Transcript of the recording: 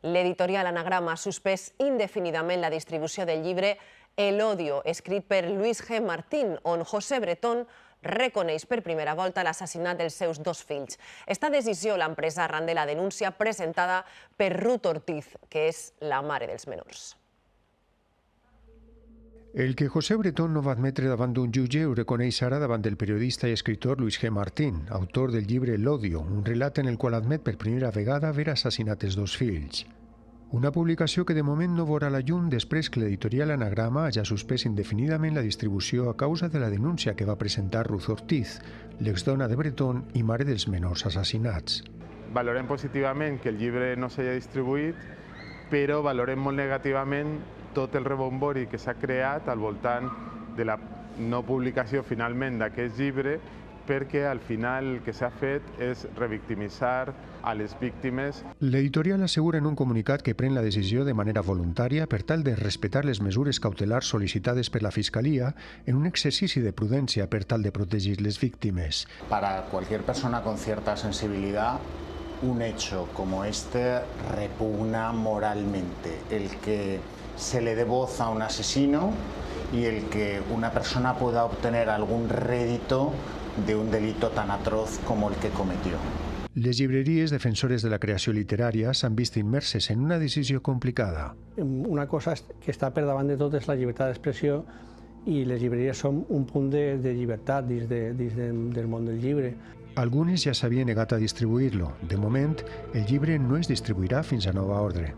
L'editorial Anagrama ha suspès indefinidament la distribució del llibre El odio, escrit per Luis G. Martín, on José Bretón reconeix per primera volta l'assassinat dels seus dos fills. Esta decisió l'han presa arran de la denúncia presentada per Ruth Ortiz, que és la mare dels menors. El que José Bretón no va admetre davant d'un jutge ho reconeix ara davant del periodista i escriptor Luis G. Martín, autor del llibre L'odio, un relat en el qual admet per primera vegada haver assassinat els dos fills. Una publicació que de moment no veurà la llum després que l'editorial Anagrama hagi suspès indefinidament la distribució a causa de la denúncia que va presentar Ruth Ortiz, l'exdona de Bretón i mare dels menors assassinats. Valorem positivament que el llibre no s'hagi distribuït, però valorem molt negativament tot el rebombori que s'ha creat al voltant de la no publicació finalment d'aquest llibre, perquè al final el que s'ha fet és revictimitzar a les víctimes. L'editorial assegura en un comunicat que pren la decisió de manera voluntària per tal de respectar les mesures cautelars sol·licitades per la Fiscalia en un exercici de prudència per tal de protegir les víctimes. Para cualquier persona con cierta sensibilidad, un hecho como este repugna moralmente. El que se le dé voz a un asesino y el que una persona pueda obtener algún rédito de un delito tan atroz como el que cometió. Les llibreries defensores de la creació literària s'han vist immerses en una decisió complicada. Una cosa que està per davant de tot és la llibertat d'expressió i les llibreries són un punt de llibertat dins del món del llibre. Algunes ja s'havien negat a distribuir-lo. De moment, el llibre no es distribuirà fins a nova ordre.